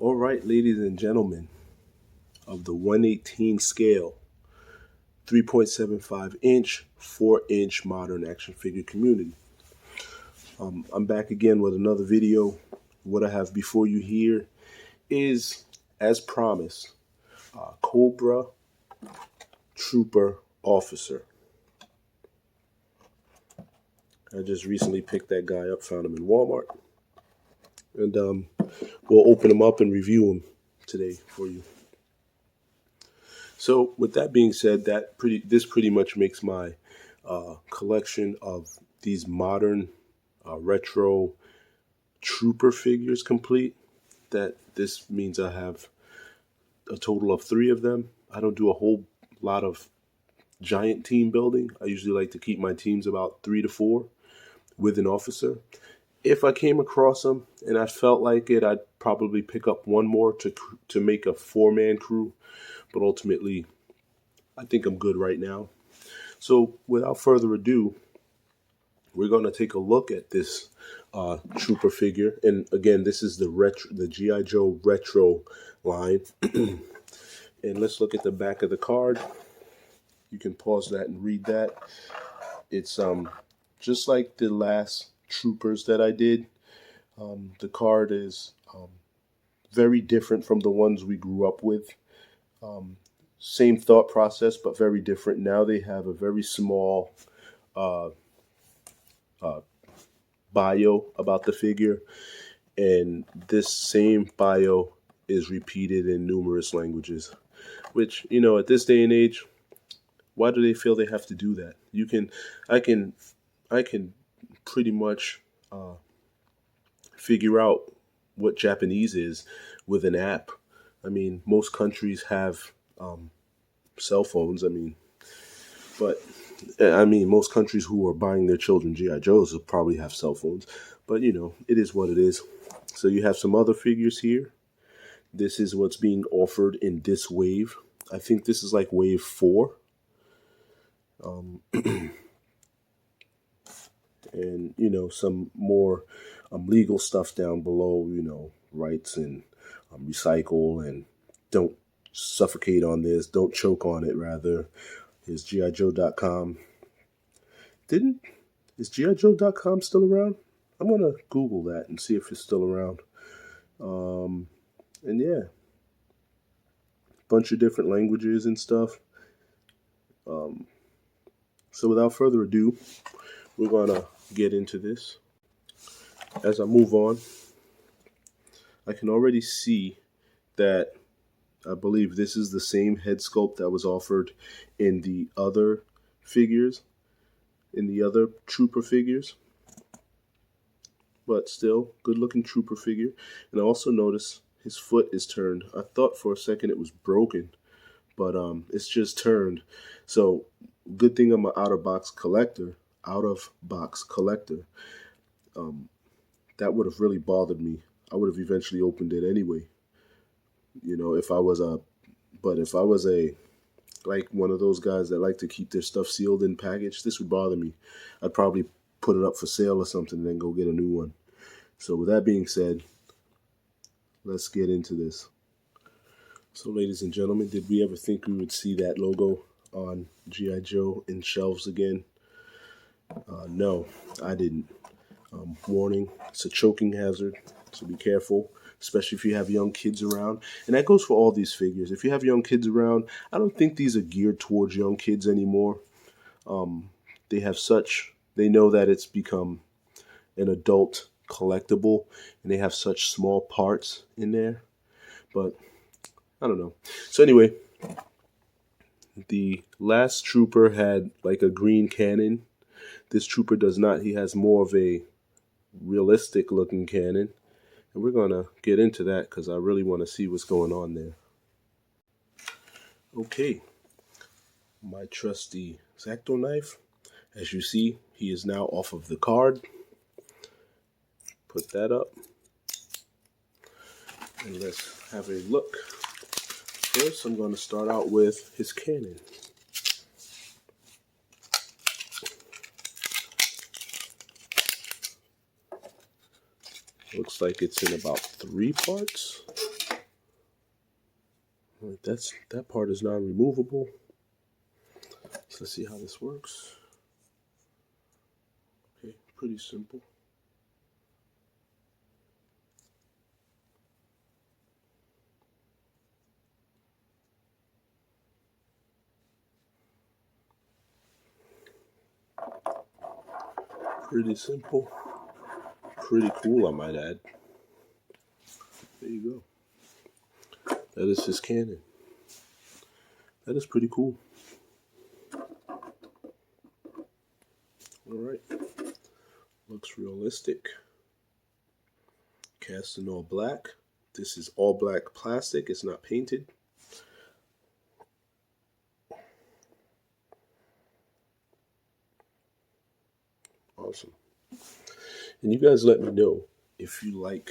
All right, ladies and gentlemen, of the 118 scale, 3.75 inch, 4-inch modern action figure community. I'm back again with another video. What I have before you here is, as promised, Cobra Trooper Officer. I just recently picked that guy up, found him in Walmart. And we'll open him up and review him today for you. So with that being said, this pretty much makes my collection of these modern retro trooper figures complete. This means I have a total of 3 of them. I don't do a whole lot of giant team building. I usually like to keep my teams about 3 to 4 with an officer. If I came across them and I felt like it, I'd probably pick up one more to make a 4-man crew. But ultimately, I think I'm good right now. So without further ado, we're going to take a look at this trooper figure. And again, this is the G.I. Joe Retro line. And let's look at the back of the card. You can pause that and read that. It's just like the last troopers that I did. The card is very different from the ones we grew up with. Same thought process, but very different. Now they have a very small bio about the figure, and this same bio is repeated in numerous languages, which, you know, at this day and age, why do they feel they have to do that? I can pretty much figure out what Japanese is with an app. I mean, most countries have cell phones. Most countries who are buying their children G.I. Joes will probably have cell phones. But, you know, it is what it is. So you have some other figures here. This is what's being offered in this wave. I think this is like wave 4. And, you know, some more legal stuff down below, you know, rights and recycle and don't suffocate on this, don't choke on it, rather. Is GIJoe.com. Is GIJoe.com still around? I'm going to Google that and see if it's still around. And yeah, bunch of different languages and stuff. So without further ado, we're going to get into this. As I move on, I can already see that I believe this is the same head sculpt that was offered in the other figures, in the other trooper figures. But still, good looking trooper figure. And I also notice his foot is turned. I thought for a second it was broken, but it's just turned. So good thing I'm an out-of-box collector. That would have really bothered me. I would have eventually opened it anyway. You know, if I was like one of those guys that like to keep their stuff sealed and packaged, this would bother me. I'd probably put it up for sale or something and then go get a new one. So with that being said, let's get into this. So ladies and gentlemen, did we ever think we would see that logo on G.I. Joe in shelves again? No, I didn't. Warning, it's a choking hazard, so be careful, especially if you have young kids around. And that goes for all these figures. If you have young kids around, I don't think these are geared towards young kids anymore. They know that it's become an adult collectible, and they have such small parts in there. But I don't know. So anyway, the last trooper had like a green cannon. This trooper does not. He has more of a realistic looking cannon. And we're going to get into that because I really want to see what's going on there. Okay. My trusty X-Acto knife. As you see, he is now off of the card. Put that up. And let's have a look. First, I'm going to start out with his cannon. Looks like it's in about 3 parts. All right, that part is non-removable. So let's see how this works. Okay, pretty simple. Pretty simple. Pretty cool, I might add. There you go. That is his cannon. That is pretty cool. All right. Looks realistic. Cast in all black. This is all black plastic. It's not painted. Awesome. And you guys let me know if you like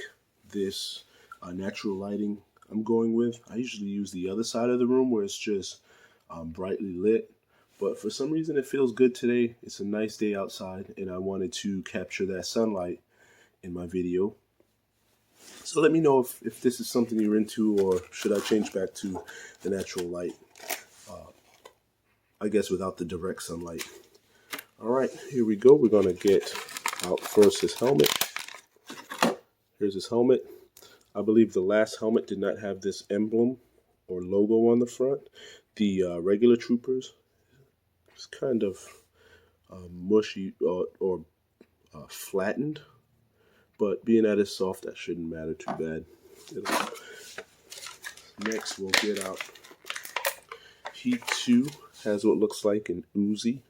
this natural lighting I'm going with. I usually use the other side of the room where it's just brightly lit. But for some reason it feels good today. It's a nice day outside and I wanted to capture that sunlight in my video. So let me know if this is something you're into, or should I change back to the natural light? I guess without the direct sunlight. All right, here we go. We're going to get out first his helmet. Here's his helmet. I believe the last helmet did not have this emblem or logo on the front. The regular troopers, it's kind of mushy or flattened, but being that it's soft, that shouldn't matter too bad. Next, we'll get out. He too has what looks like an Uzi.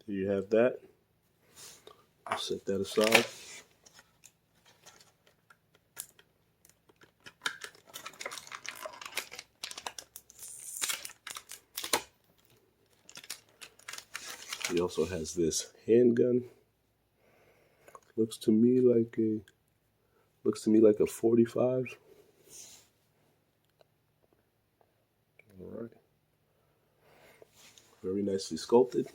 There you have that. I'll set that aside. He also has this handgun. Looks to me like a 45. All right. Very nicely sculpted.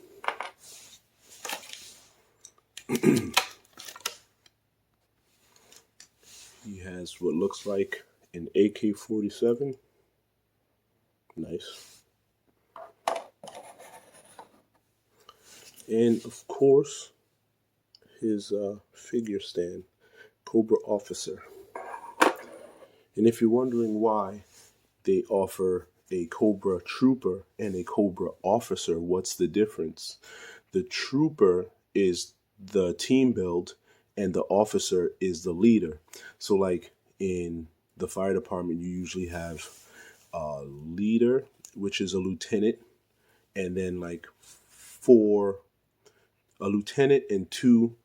He has what looks like an AK-47. Nice. And of course, his figure stand, Cobra Officer. And if you're wondering why they offer a Cobra Trooper and a Cobra Officer, what's the difference? The Trooper is the team build and the Officer is the leader. So like in the fire department, you usually have a leader, which is a lieutenant, and then like a lieutenant and 2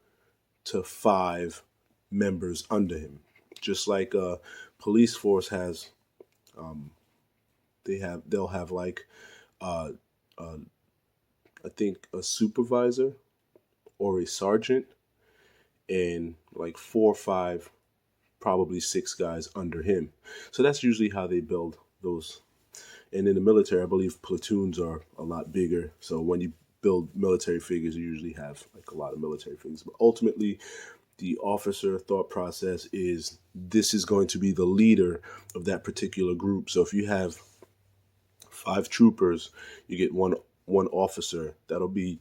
to 5 members under him. Just like a police force has, they'll have like, I think a supervisor or a sergeant and like 4 or 5, probably 6 guys under him. So that's usually how they build those. And in the military, I believe platoons are a lot bigger. So when you build military figures, you usually have like a lot of military figures. But ultimately, the officer thought process is this is going to be the leader of that particular group. So if you have 5 troopers, you get one officer. That'll be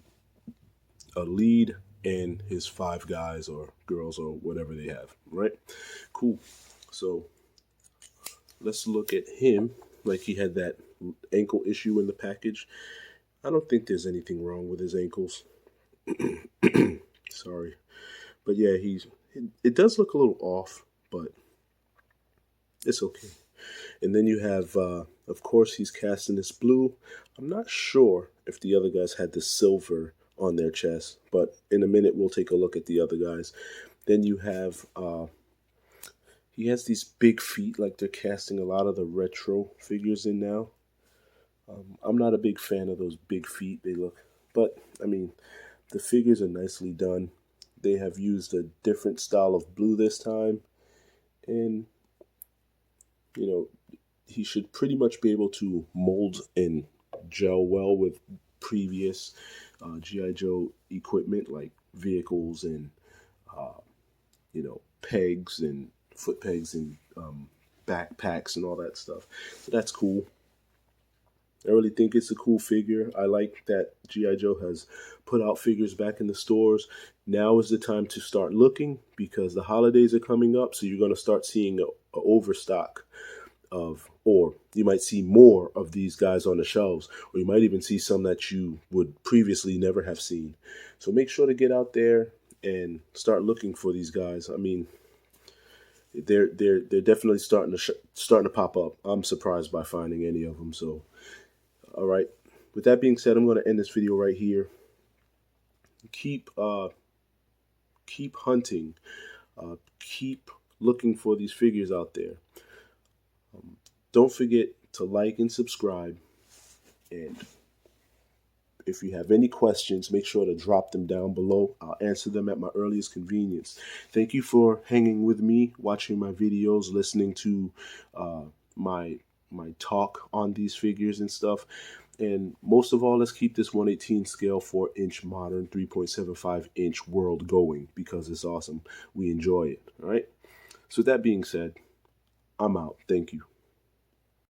a lead and his 5 guys or girls or whatever they have, right? Cool. So let's look at him. Like he had that ankle issue in the package. I don't think there's anything wrong with his ankles. Sorry. But yeah, it does look a little off, but it's okay. And then you have, of course, he's cast in this blue. I'm not sure if the other guys had the silver on their chest, but in a minute we'll take a look at the other guys. Then you have, he has these big feet, like they're casting a lot of the retro figures in now. I'm not a big fan of those big feet they look, but I mean, the figures are nicely done. They have used a different style of blue this time, and you know, he should pretty much be able to mold and gel well with previous G.I. Joe equipment like vehicles and pegs and foot pegs and backpacks and all that stuff. So that's cool. I really think it's a cool figure. I like that G.I. Joe has put out figures back in the stores. Now is the time to start looking because the holidays are coming up, so you're going to start seeing a overstock of, or you might see more of these guys on the shelves, or you might even see some that you would previously never have seen. So make sure to get out there and start looking for these guys. I mean, they're definitely starting to pop up. I'm surprised by finding any of them. So, all right. With that being said, I'm going to end this video right here. Keep hunting. Keep looking for these figures out there. Don't forget to like and subscribe. And if you have any questions, make sure to drop them down below. I'll answer them at my earliest convenience. Thank you for hanging with me, watching my videos, listening to my talk on these figures and stuff. And most of all, let's keep this 1/18 scale 4-inch modern 3.75-inch world going because it's awesome. We enjoy it. All right. So with that being said, I'm out. Thank you.